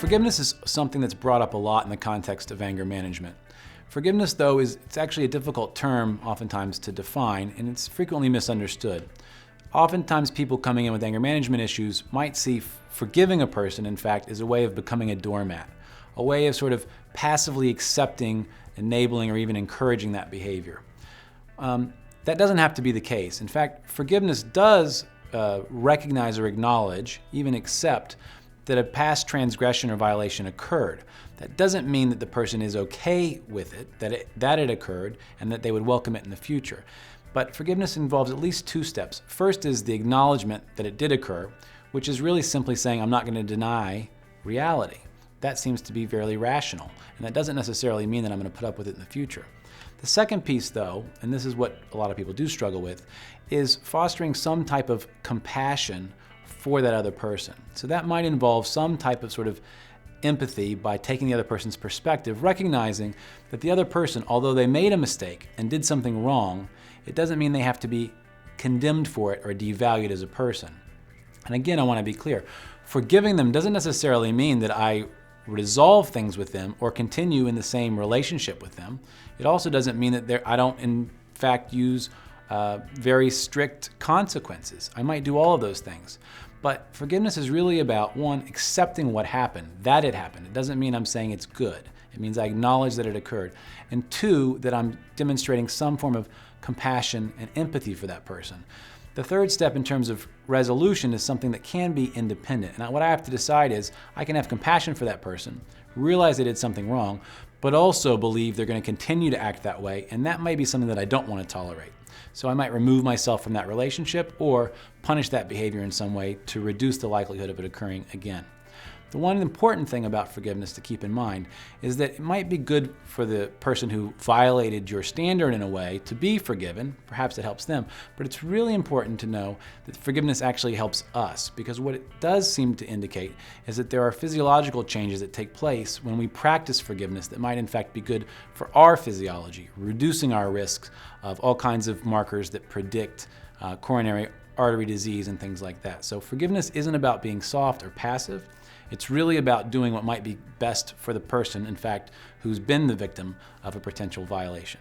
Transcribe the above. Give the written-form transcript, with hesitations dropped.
Forgiveness is something that's brought up a lot in the context of anger management. Forgiveness, though, it's actually a difficult term oftentimes to define, and it's frequently misunderstood. Oftentimes people coming in with anger management issues might see forgiving a person, in fact, as a way of becoming a doormat, a way of sort of passively accepting, enabling, or even encouraging that behavior. That doesn't have to be the case. In fact, forgiveness does recognize or acknowledge, even accept, that a past transgression or violation occurred. That doesn't mean that the person is okay with it, that it occurred, and that they would welcome it in the future. But forgiveness involves at least two steps. First is the acknowledgement that it did occur, which is really simply saying, I'm not going to deny reality. That seems to be fairly rational, and that doesn't necessarily mean that I'm going to put up with it in the future. The second piece, though, and this is what a lot of people do struggle with, is fostering some type of compassion for that other person. So that might involve some type of sort of empathy by taking the other person's perspective, recognizing that the other person, although they made a mistake and did something wrong, it doesn't mean they have to be condemned for it or devalued as a person. And again, I want to be clear, forgiving them doesn't necessarily mean that I resolve things with them or continue in the same relationship with them. It also doesn't mean that I don't, in fact, use very strict consequences. I might do all of those things. But forgiveness is really about, one, accepting what happened, that it happened. It doesn't mean I'm saying it's good. It means I acknowledge that it occurred. And two, that I'm demonstrating some form of compassion and empathy for that person. The third step in terms of resolution is something that can be independent. And what I have to decide is I can have compassion for that person, realize they did something wrong, but also believe they're going to continue to act that way, and that may be something that I don't want to tolerate. So I might remove myself from that relationship or punish that behavior in some way to reduce the likelihood of it occurring again. The one important thing about forgiveness to keep in mind is that it might be good for the person who violated your standard in a way to be forgiven. Perhaps it helps them, but it's really important to know that forgiveness actually helps us, because what it does seem to indicate is that there are physiological changes that take place when we practice forgiveness that might in fact be good for our physiology, reducing our risks of all kinds of markers that predict coronary artery disease and things like that. So forgiveness isn't about being soft or passive. It's really about doing what might be best for the person, in fact, who's been the victim of a potential violation.